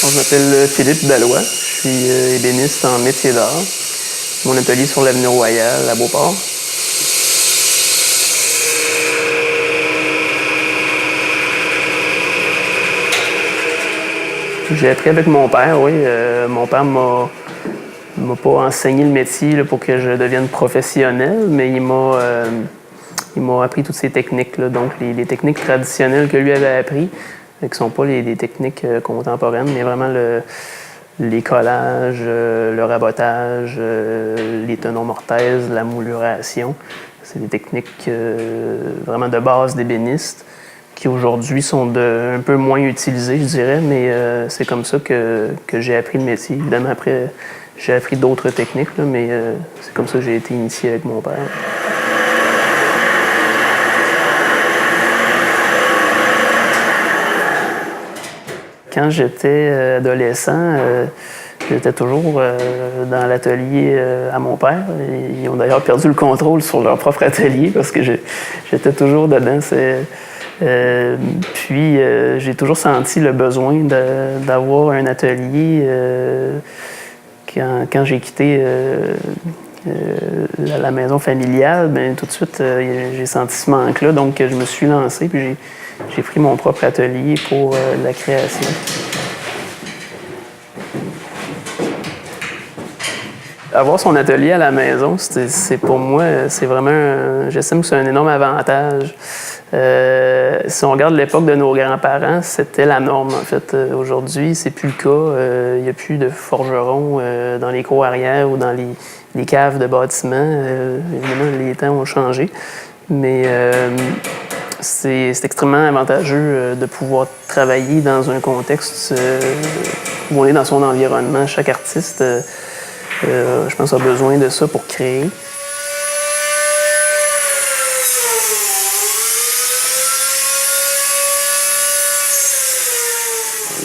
Je m'appelle Philippe Daloy, je suis ébéniste en métier d'art. Mon atelier est sur l'avenue Royale à Beauport. J'ai appris avec mon père, oui. Mon père m'a pas enseigné le métier là, pour que je devienne professionnel, mais il m'a appris toutes ces techniques-là. Donc, les techniques traditionnelles que lui avait apprises, qui ne sont pas les techniques contemporaines, mais vraiment les collages, le rabotage, les tenons mortaises, la mouluration. C'est des techniques vraiment de base d'ébéniste qui aujourd'hui sont un peu moins utilisées, je dirais, mais c'est comme ça que j'ai appris le métier. Évidemment, après, j'ai appris d'autres techniques, là, mais c'est comme ça que j'ai été initié avec mon père. Quand j'étais adolescent, j'étais toujours dans l'atelier à mon père. Ils ont d'ailleurs perdu le contrôle sur leur propre atelier parce que j'étais toujours dedans. Puis j'ai toujours senti le besoin d'avoir un atelier. Quand j'ai quitté la maison familiale, bien, tout de suite, j'ai senti ce manque-là. Donc, je me suis lancé, puis j'ai pris mon propre atelier pour la création. Avoir son atelier à la maison, c'est pour moi, c'est vraiment, j'estime que c'est un énorme avantage. Si on regarde l'époque de nos grands-parents, c'était la norme, en fait. Aujourd'hui, c'est plus le cas. Il n'y a plus de forgerons dans les cours arrière ou dans les caves de bâtiments. Évidemment, les temps ont changé. Mais c'est extrêmement avantageux de pouvoir travailler dans un contexte où on est dans son environnement. Chaque artiste, je pense, a besoin de ça pour créer.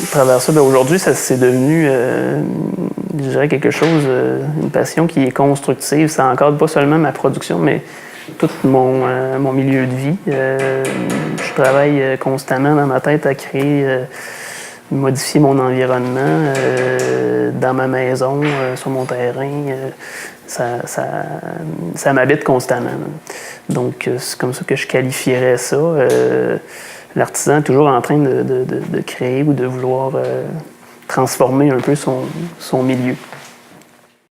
À travers ça, aujourd'hui, ça c'est devenu, je dirais, quelque chose, une passion qui est constructive. Ça encadre pas seulement ma production, mais tout mon milieu de vie. Je travaille constamment dans ma tête à créer, modifier mon environnement dans ma maison, sur mon terrain. Ça m'habite constamment. Donc, c'est comme ça que je qualifierais ça. L'artisan est toujours en train de créer ou de vouloir transformer un peu son milieu.